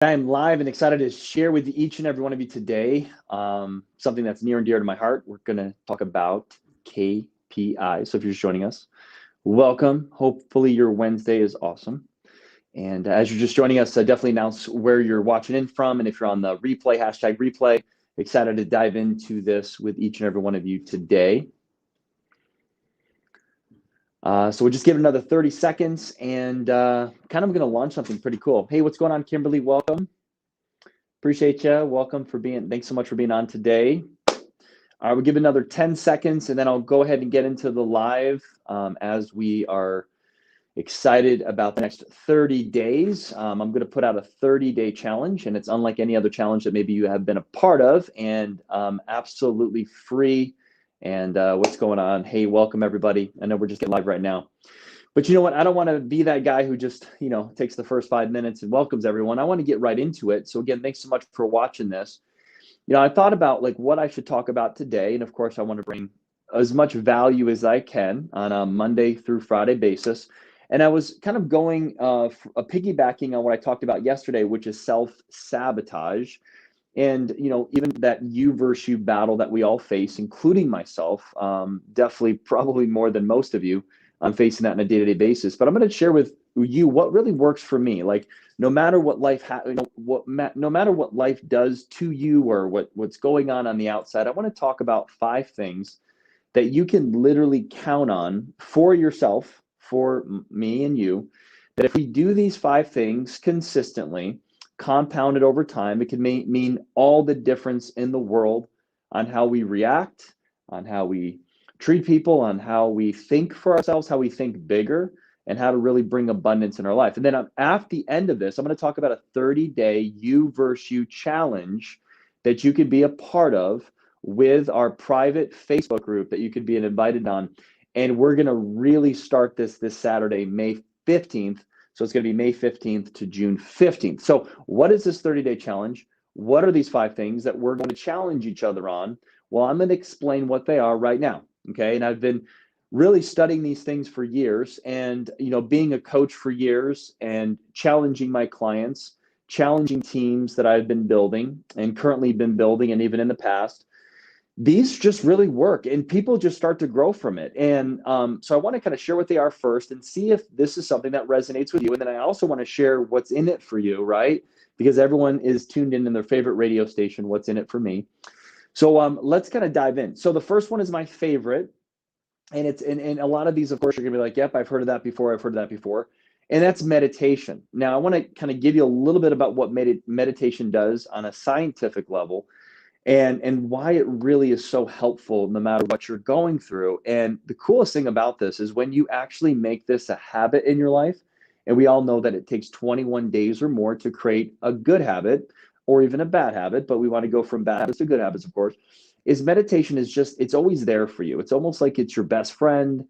I'm live and excited to share with each and every one of you today something that's near and dear to my heart. We're going to talk about KPIs. So if you're just joining us, welcome. Hopefully your Wednesday is awesome. And as you're just joining us, definitely announce where you're watching in from. And if you're on the replay, hashtag replay, excited to dive into this with each and every one of you today. So we'll just give it another 30 seconds and kind of going to launch something pretty cool. Hey, what's going on, Kimberly? Welcome. Appreciate you. Welcome for thanks so much for being on today. All right, we'll give another 10 seconds and then I'll go ahead and get into the live as we are excited about the next 30 days. I'm going to put out a 30-day challenge, and it's unlike any other challenge that maybe you have been a part of, and absolutely free. And what's going on? Hey, welcome everybody. I know we're just getting live right now. But you know what? I don't want to be that guy who just, takes the first 5 minutes and welcomes everyone. I want to get right into it. So again, thanks so much for watching this. I thought about what I should talk about today. And of course, I want to bring as much value as I can on a Monday through Friday basis. And I was kind of going piggybacking on what I talked about yesterday, which is self-sabotage. And, even that you versus you battle that we all face, including myself, definitely probably more than most of you. I'm facing that on a day-to-day basis, but I'm going to share with you what really works for me. Like no matter what life, no matter what life does to you or what's going on the outside, I want to talk about 5 things that you can literally count on for yourself, for me and you, that if we do these 5 things consistently, compounded over time, it can mean all the difference in the world on how we react, on how we treat people, on how we think for ourselves, how we think bigger, and how to really bring abundance in our life. And then at the end of this, I'm going to talk about a 30-day you versus you challenge that you could be a part of with our private Facebook group that you could be invited on. And we're going to really start this Saturday, May 15th. So it's going to be May 15th to June 15th. So what is this 30-day challenge? What are these 5 things that we're going to challenge each other on? Well, I'm going to explain what they are right now. Okay. And I've been really studying these things for years and, being a coach for years and challenging my clients, challenging teams that I've been building and currently been building, and even in the past, these just really work and people just start to grow from it. And so I want to kind of share what they are first and see if this is something that resonates with you. And then I also want to share what's in it for you, right? Because everyone is tuned in their favorite radio station, what's in it for me. So let's kind of dive in. So the first one is my favorite. And and a lot of these, of course, you're gonna be like, yep, I've heard of that before. I've heard of that before. And that's meditation. Now, I want to kind of give you a little bit about what meditation does on a scientific level and why it really is so helpful no matter what you're going through. And the coolest thing about this is when you actually make this a habit in your life, and we all know that it takes 21 days or more to create a good habit or even a bad habit, but we want to go from bad habits to good habits, of course, is meditation is just, it's always there for you. It's almost like it's your best friend.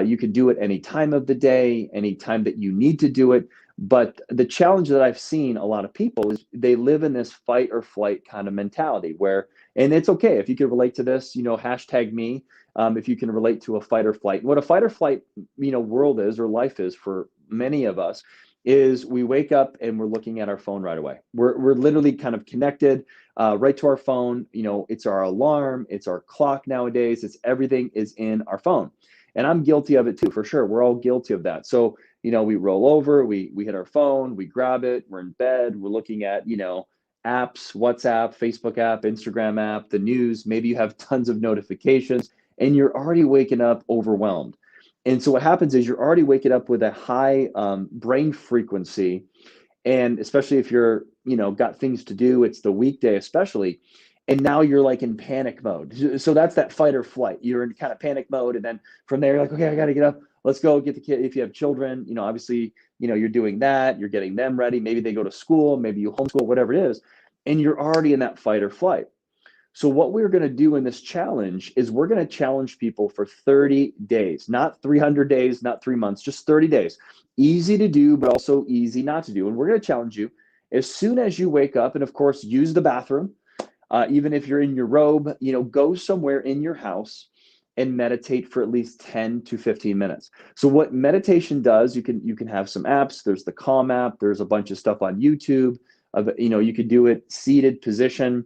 You can do it any time of the day, any time that you need to do it. But the challenge that I've seen a lot of people is they live in this fight or flight kind of mentality where, and it's okay if you can relate to this, hashtag me, if you can relate to a fight or flight. What a fight or flight, world is or life is for many of us is we wake up and we're looking at our phone right away. We're literally kind of connected right to our phone. It's our alarm, it's our clock nowadays, it's everything is in our phone. And I'm guilty of it too, for sure. We're all guilty of that. So, we roll over, we hit our phone, we grab it, we're in bed, we're looking at, apps, WhatsApp, Facebook app, Instagram app, the news. Maybe you have tons of notifications and you're already waking up overwhelmed. And so what happens is you're already waking up with a high brain frequency. And especially if you're, got things to do, it's the weekday especially. And now you're like in panic mode. So that's that fight or flight. You're in kind of panic mode. And then from there, you're like, okay, I got to get up. Let's go get the kid. If you have children, obviously, you're doing that. You're getting them ready. Maybe they go to school. Maybe you homeschool, whatever it is. And you're already in that fight or flight. So what we're going to do in this challenge is we're going to challenge people for 30 days, not 300 days, not 3 months, just 30 days. Easy to do, but also easy not to do. And we're going to challenge you as soon as you wake up and, of course, use the bathroom. Even if you're in your robe, go somewhere in your house and meditate for at least 10 to 15 minutes. So what meditation does, you can have some apps. There's the Calm app. There's a bunch of stuff on YouTube. of, you could do it seated position,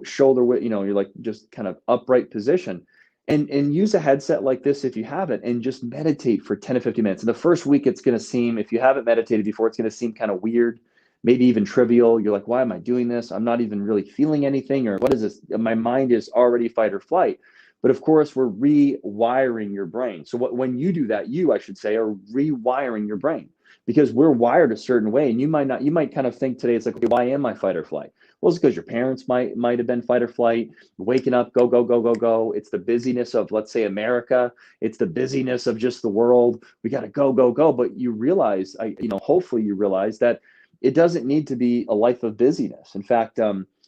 shoulder width, you're like just kind of upright position. And use a headset like this if you have it, and just meditate for 10 to 15 minutes. In the first week, it's going to seem, if you haven't meditated before, it's going to seem kind of weird, maybe even trivial. You're like, why am I doing this? I'm not even really feeling anything, or what is this? My mind is already fight or flight. But of course, we're rewiring your brain. So when you do that, I should say, are rewiring your brain, because we're wired a certain way. And you might kind of think today, it's like, okay, why am I fight or flight? Well, it's because your parents might have been fight or flight, waking up, go, go, go, go, go. It's the busyness of, let's say, America. It's the busyness of just the world. We got to go, go, go. But you realize, hopefully you realize that it doesn't need to be a life of busyness. In fact,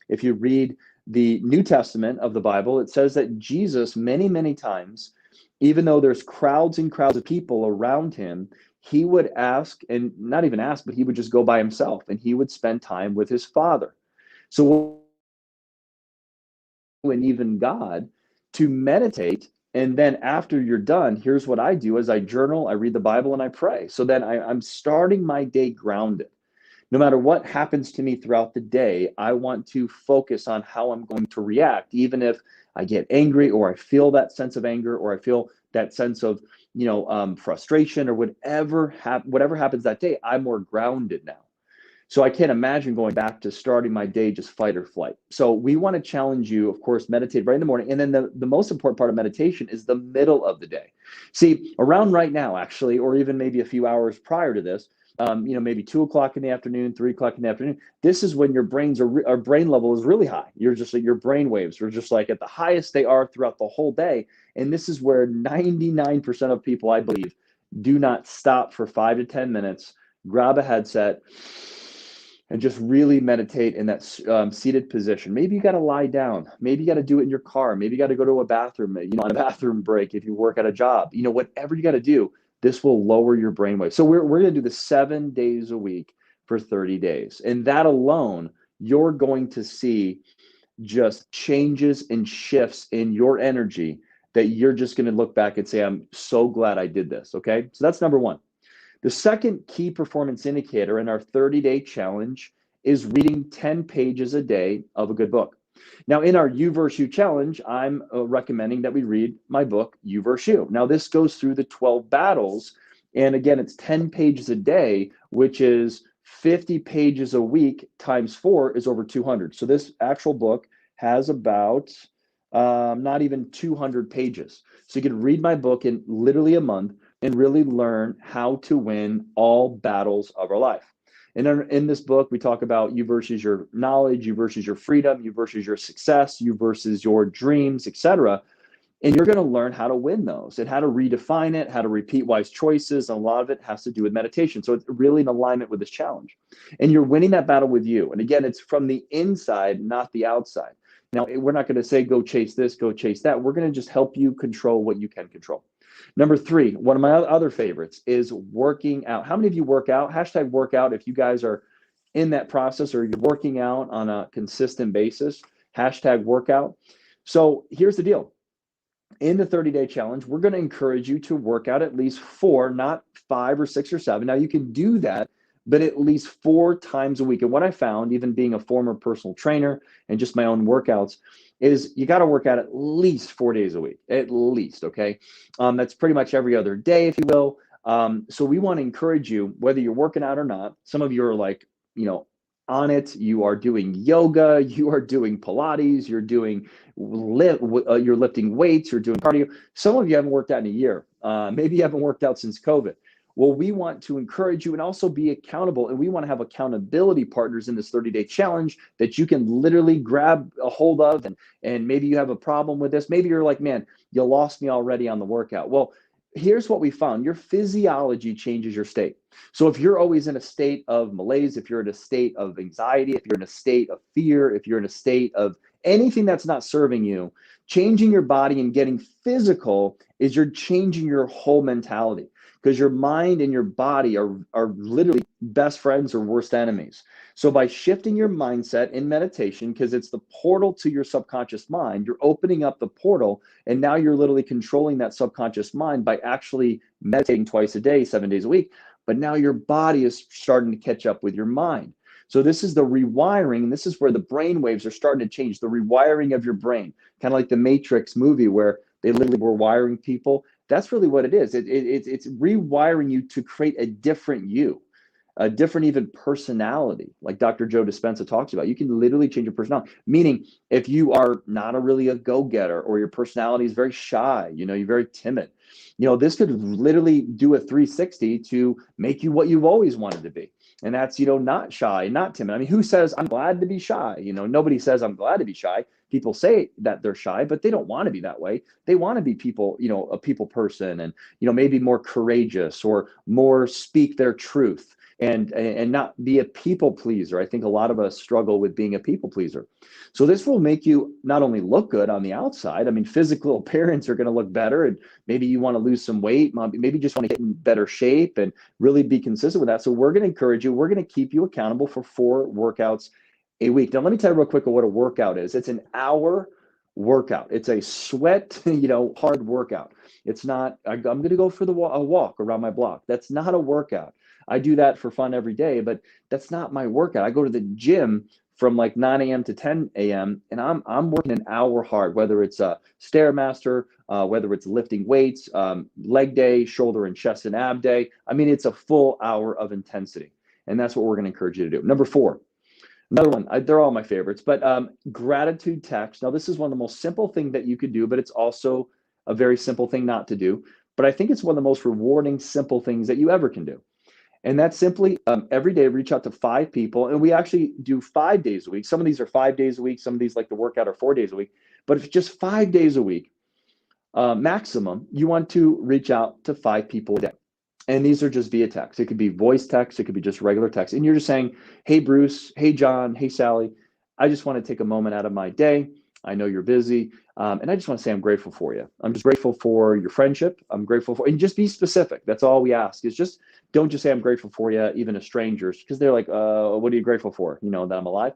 if you read the New Testament of the Bible, it says that Jesus, many, many times, even though there's crowds and crowds of people around him, he would ask, and not even ask, but he would just go by himself, and he would spend time with his Father. So, and even God, to meditate. And then after you're done, here's what I do: as I journal, I read the Bible, and I pray. So then I'm starting my day grounded. No matter what happens to me throughout the day, I want to focus on how I'm going to react, even if I get angry, or I feel that sense of anger, or I feel that sense of, frustration, or whatever happens that day. I'm more grounded now. So I can't imagine going back to starting my day just fight or flight. So we want to challenge you, of course, meditate right in the morning. And then the most important part of meditation is the middle of the day. See, around right now, actually, or even maybe a few hours prior to this, maybe 2 o'clock in the afternoon, 3 o'clock in the afternoon. This is when your our brain level is really high. You're just like, your brain waves are just like at the highest they are throughout the whole day. And this is where 99% of people, I believe, do not stop for 5 to 10 minutes, grab a headset, and just really meditate in that seated position. Maybe you got to lie down. Maybe you got to do it in your car. Maybe you got to go to a bathroom, on a bathroom break if you work at a job. Whatever you got to do, this will lower your brainwave. So we're going to do this 7 days a week for 30 days. And that alone, you're going to see just changes and shifts in your energy that you're just going to look back and say, I'm so glad I did this. Okay. So that's number one. The second key performance indicator in our 30-day challenge is reading 10 pages a day of a good book. Now, in our You versus You challenge, I'm recommending that we read my book, You versus You. Now, this goes through the 12 battles. And again, it's 10 pages a day, which is 50 pages a week times 4 is over 200. So this actual book has about not even 200 pages. So you can read my book in literally a month and really learn how to win all battles of our life. And in this book, we talk about you versus your knowledge, you versus your freedom, you versus your success, you versus your dreams, etc. And you're going to learn how to win those and how to redefine it, how to repeat wise choices. And a lot of it has to do with meditation. So it's really in alignment with this challenge. And you're winning that battle with you. And again, it's from the inside, not the outside. Now, we're not going to say, go chase this, go chase that. We're going to just help you control what you can control. Number 3, one of my other favorites is working out. How many of you work out? Hashtag workout if you guys are in that process or you're working out on a consistent basis. Hashtag workout. So here's the deal. In the 30-day challenge, we're going to encourage you to work out at least 4, not 5 or 6 or 7. Now, you can do that, but at least 4 times a week. And what I found, even being a former personal trainer and just my own workouts, is you got to work out at least 4 days a week, at least, okay? That's pretty much every other day, if you will. So we want to encourage you, whether you're working out or not. Some of you are like, on it. You are doing yoga, you are doing Pilates, you're lifting weights, you're doing cardio. Some of you haven't worked out in a year. Maybe you haven't worked out since COVID. Well, we want to encourage you and also be accountable. And we want to have accountability partners in this 30-day challenge that you can literally grab a hold of. And maybe you have a problem with this. Maybe you're like, man, you lost me already on the workout. Well, here's what we found. Your physiology changes your state. So if you're always in a state of malaise, if you're in a state of anxiety, if you're in a state of fear, if you're in a state of anything that's not serving you, changing your body and getting physical is you're changing your whole mentality. Because your mind and your body are literally best friends or worst enemies. So by shifting your mindset in meditation, because it's the portal to your subconscious mind, you're opening up the portal, and now you're literally controlling that subconscious mind by actually meditating twice a day, 7 days a week. But now your body is starting to catch up with your mind. So this is the rewiring, and this is where the brain waves are starting to change, the rewiring of your brain, kind of like the Matrix movie where they literally were wiring people. That's really what it is. It's rewiring you to create a different you, a different even personality, like Dr. Joe Dispenza talks about. You can literally change your personality. Meaning, if you are not really a go-getter, or your personality is very shy, you're very timid, this could literally do a 360 to make you what you've always wanted to be. And that's, not shy, not timid. I mean, who says I'm glad to be shy? Nobody says I'm glad to be shy. People say that they're shy, but they don't want to be that way. They want to be people, a people person, and, maybe more courageous, or more speak their truth, and not be a people pleaser. I think a lot of us struggle with being a people pleaser. So this will make you not only look good on the outside. I mean, physical appearance are going to look better, and maybe you want to lose some weight, maybe just want to get in better shape and really be consistent with that. So we're going to encourage you. We're going to keep you accountable for 4 workouts a week. Now, let me tell you real quick what a workout is. It's an hour workout. It's a sweat, hard workout. It's not, I'm going to go for a walk around my block. That's not a workout. I do that for fun every day, but that's not my workout. I go to the gym from like 9 a.m. to 10 a.m. and I'm working an hour hard, whether it's a Stairmaster, whether it's lifting weights, leg day, shoulder and chest and ab day. I mean, it's a full hour of intensity. And that's what we're going to encourage you to do. Number 4, another one, they're all my favorites, but gratitude text. Now, this is one of the most simple things that you could do, but it's also a very simple thing not to do. But I think it's one of the most rewarding, simple things that you ever can do. And that's simply every day reach out to 5 people. And we actually do 5 days a week. Some of these are 5 days a week. Some of these, like the workout, are 4 days a week. But if it's just 5 days a week, maximum, you want to reach out to 5 people a day. And these are just via text. It could be voice text. It could be just regular text. And you're just saying, hey, Bruce, hey, John, hey, Sally, I just want to take a moment out of my day. I know you're busy. And I just want to say I'm grateful for you. I'm just grateful for your friendship. I'm grateful for, and just be specific. That's all we ask, is just don't just say I'm grateful for you, even to strangers, because they're like, what are you grateful for? That I'm alive.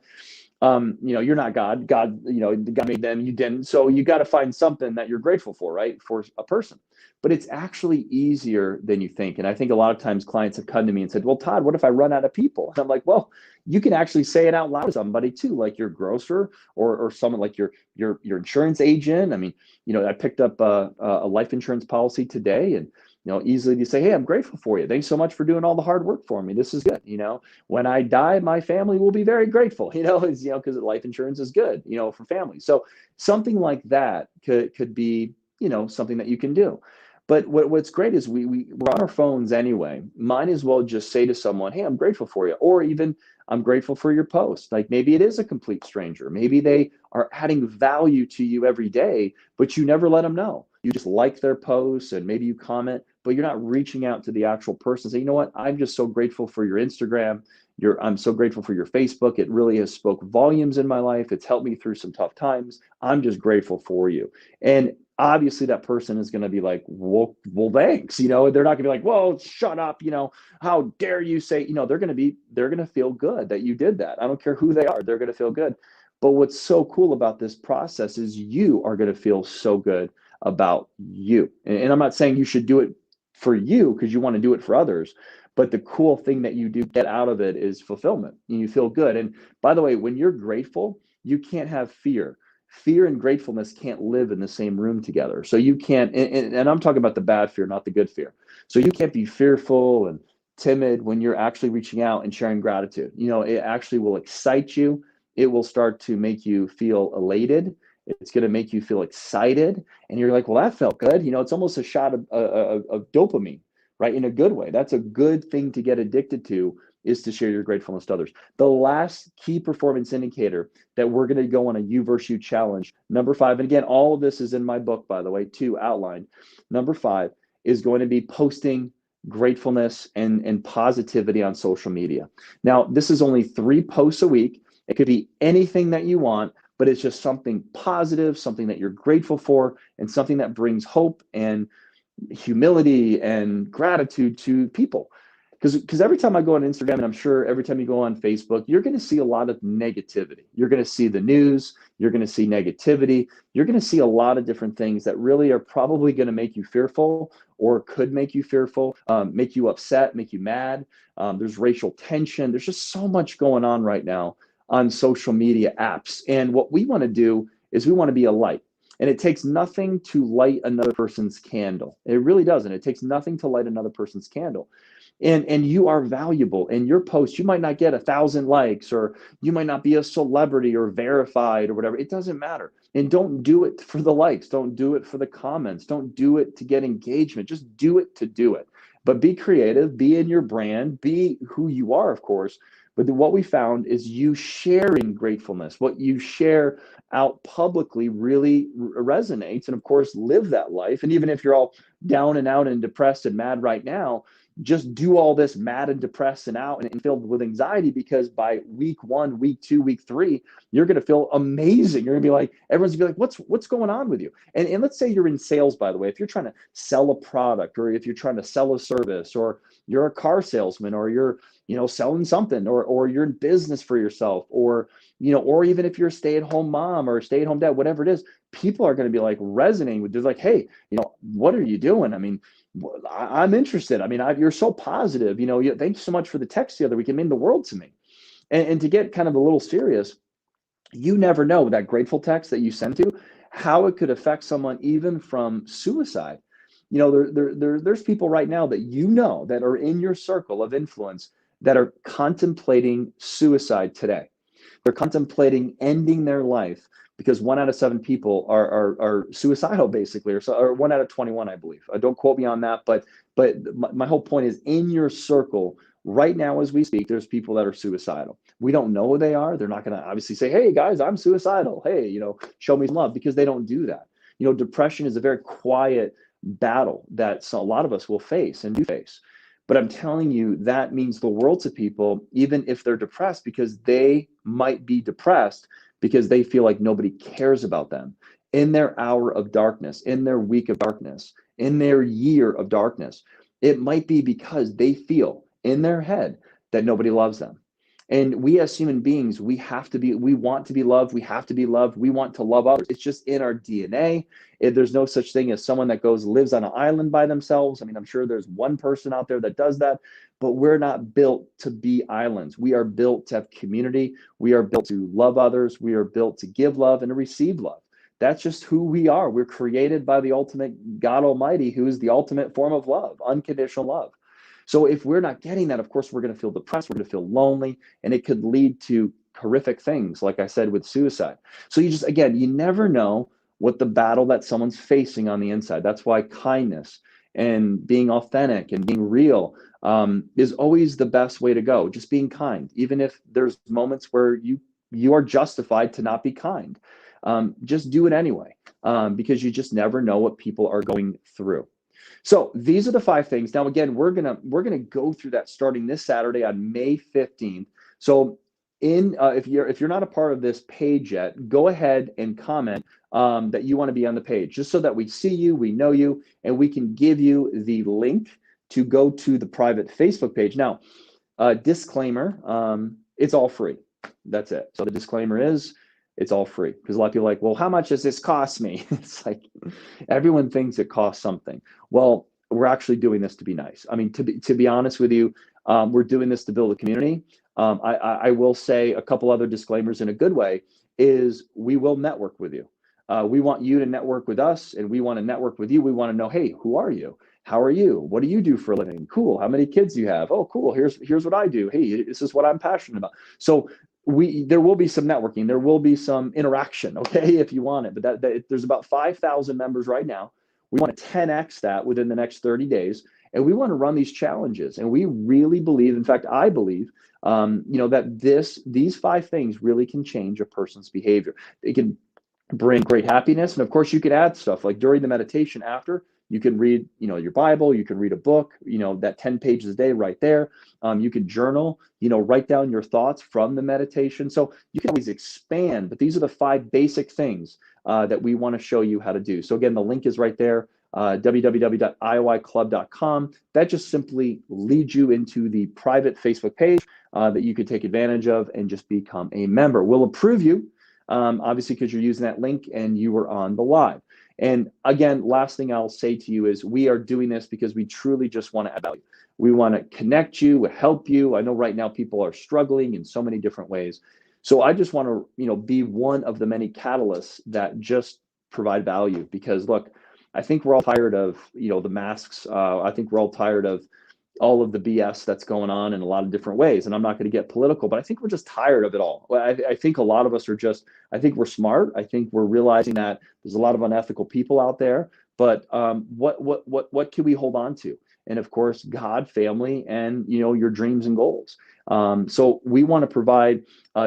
You're not God. God made them, you didn't. So you got to find something that you're grateful for, right? For a person. But it's actually easier than you think. And I think a lot of times clients have come to me and said, well, Todd, what if I run out of people? And I'm like, well, you can actually say it out loud to somebody too, like your grocer, or someone like your insurance agent. I mean, I picked up a life insurance policy today, and easily you say, hey, I'm grateful for you. Thanks so much for doing all the hard work for me. This is good. When I die, my family will be very grateful, because life insurance is good, for families. So something like that could be, something that you can do. But what's great is we're on our phones anyway. Might as well just say to someone, hey, I'm grateful for you. Or even, I'm grateful for your post. Like maybe it is a complete stranger. Maybe they are adding value to you every day, but you never let them know. You just like their posts, and maybe you comment, but you're not reaching out to the actual person. Say, you know what? I'm just so grateful for your Instagram. I'm so grateful for your Facebook. It really has spoke volumes in my life. It's helped me through some tough times. I'm just grateful for you. And obviously that person is going to be like, well, thanks. They're not going to be like, whoa, shut up. How dare you say, they're going to feel good that you did that. I don't care who they are. They're going to feel good. But what's so cool about this process is you are going to feel so good about you. And I'm not saying you should do it for you because you want to do it for others. But the cool thing that you do get out of it is fulfillment. And you feel good. And by the way, when you're grateful, you can't have fear. Fear and gratefulness can't live in the same room together. So you can't, and I'm talking about the bad fear, not the good fear. So you can't be fearful and timid when you're actually reaching out and sharing gratitude. It actually will excite you. It will start to make you feel elated. It's going to make you feel excited. And you're like, well, that felt good. It's almost a shot of dopamine, right? In a good way. That's a good thing to get addicted to, is to share your gratefulness to others. The last key performance indicator that we're going to go on a you versus you challenge, number 5, and again, all of this is in my book, by the way, too, outlined. Number 5 is going to be posting gratefulness and positivity on social media. Now, this is only 3 posts a week. It could be anything that you want, but it's just something positive, something that you're grateful for, and something that brings hope and humility and gratitude to people. Because every time I go on Instagram, and I'm sure every time you go on Facebook, you're going to see a lot of negativity. You're going to see the news. You're going to see negativity. You're going to see a lot of different things that really are probably going to make you fearful, or could make you fearful, make you upset, make you mad. There's racial tension. There's just so much going on right now on social media apps. And what we want to do is we want to be a light. And it takes nothing to light another person's candle. It really doesn't. It takes nothing to light another person's candle. And you are valuable. And your post, you might not get 1,000 likes, or you might not be a celebrity or verified or whatever. It doesn't matter. And don't do it for the likes. Don't do it for the comments. Don't do it to get engagement. Just do it to do it. But be creative, be in your brand, be who you are, of course. But what we found is you sharing gratefulness, what you share out publicly really resonates. And of course, live that life. And even if you're all down and out and depressed and mad right now, just do all this mad and depressed and out and filled with anxiety, because by week 1, week 2, week 3, you're going to feel amazing. You're going to be like, everyone's going to be like, what's going on with you? And let's say you're in sales, by the way. If you're trying to sell a product, or if you're trying to sell a service, or you're a car salesman, or you're selling something, or you're in business for yourself, or or even if you're a stay-at-home mom or a stay-at-home dad, whatever it is, people are going to be like resonating with, they're like, hey, what are you doing? I mean, I'm interested. I mean, you're so positive. Thank you so much for the text the other week. It meant the world to me. And to get kind of a little serious, you never know that grateful text that you send to, how it could affect someone even from suicide. There's people right now that that are in your circle of influence that are contemplating suicide today. They're contemplating ending their life because 1 out of 7 people are suicidal, basically, or 1 out of 21, I believe. Don't quote me on that, but my whole point is, in your circle right now as we speak, there's people that are suicidal. We don't know who they are. They're not going to obviously say, hey guys, I'm suicidal. Hey, show me some love, because they don't do that. Depression is a very quiet battle that a lot of us will face and do face. But I'm telling you, that means the world to people, even if they're depressed, because they might be depressed because they feel like nobody cares about them in their hour of darkness, in their week of darkness, in their year of darkness. It might be because they feel in their head that nobody loves them. And we as human beings, we want to be loved. We have to be loved. We want to love others. It's just in our DNA. There's no such thing as someone that lives on an island by themselves. I mean, I'm sure there's one person out there that does that, but we're not built to be islands. We are built to have community. We are built to love others. We are built to give love and to receive love. That's just who we are. We're created by the ultimate God Almighty, who is the ultimate form of love, unconditional love. So if we're not getting that, of course, we're going to feel depressed, we're going to feel lonely, and it could lead to horrific things, like I said, with suicide. So you never know what the battle that someone's facing on the inside. That's why kindness and being authentic and being real is always the best way to go. Just being kind, even if there's moments where you are justified to not be kind. Just do it anyway, because you just never know what people are going through. So these are the 5 things. Now, again, we're gonna go through that starting this Saturday on May 15th. So if you're not a part of this page yet, go ahead and comment that you want to be on the page, just so that we see you, we know you, and we can give you the link to go to the private Facebook page. Now, disclaimer, it's all free. That's it. So the disclaimer is, it's all free, because a lot of people are like, well, how much does this cost me? It's like, everyone thinks it costs something. Well, we're actually doing this to be nice. I mean, to be honest with you, we're doing this to build a community. I will say a couple other disclaimers in a good way is, we will network with you. We want you to network with us, and we want to network with you. We want to know, hey, who are you? How are you? What do you do for a living? Cool. How many kids do you have? Oh, cool. Here's what I do. Hey, this is what I'm passionate about. So there will be some networking. There will be some interaction, okay, if you want it. But there's about 5,000 members right now. We want to 10x that within the next 30 days. And we want to run these challenges. And we really believe, in fact, I believe, that these 5 things really can change a person's behavior. They can bring great happiness. And of course, you can add stuff like during the meditation after. You can read, your Bible, you can read a book, that 10 pages a day right there. You can journal, write down your thoughts from the meditation. So you can always expand, but these are the 5 basic things that we want to show you how to do. So again, the link is right there. www.iowiclub.com. That just simply leads you into the private Facebook page that you could take advantage of and just become a member. We'll approve you, obviously, because you're using that link and you were on the live. And again, last thing I'll say to you is we are doing this because we truly just want to add value. We want to connect you, help you. I know right now people are struggling in so many different ways. So I just want to, be one of the many catalysts that just provide value, because look, I think we're all tired of, the masks. I think we're all tired of all of the BS that's going on in a lot of different ways. And I'm not going to get political, but I think we're just tired of it all. I think a lot of us are I think we're smart. I think we're realizing that there's a lot of unethical people out there, but what can we hold on to? And of course, God, family, and, your dreams and goals. So we want to provide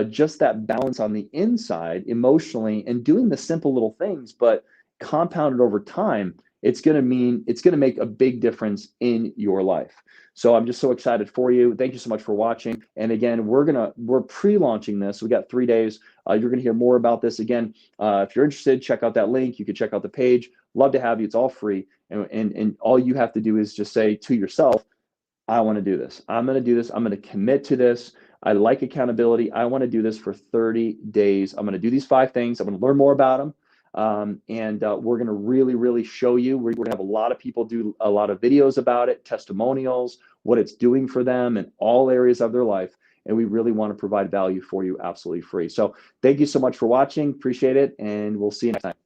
just that balance on the inside emotionally, and doing the simple little things, but compounded over time, it's going to make a big difference in your life. So I'm just so excited for you. Thank you so much for watching. And again, we're pre-launching this. We got 3 days. You're going to hear more about this. Again, if you're interested, check out that link. You can check out the page. Love to have you. It's all free. And all you have to do is just say to yourself, I want to do this. I'm going to do this. I'm going to commit to this. I like accountability. I want to do this for 30 days. I'm going to do these 5 things. I'm going to learn more about them. And we're going to really, really show you. We're going to have a lot of people do a lot of videos about it, testimonials, what it's doing for them in all areas of their life. And we really want to provide value for you absolutely free. So thank you so much for watching. Appreciate it. And we'll see you next time.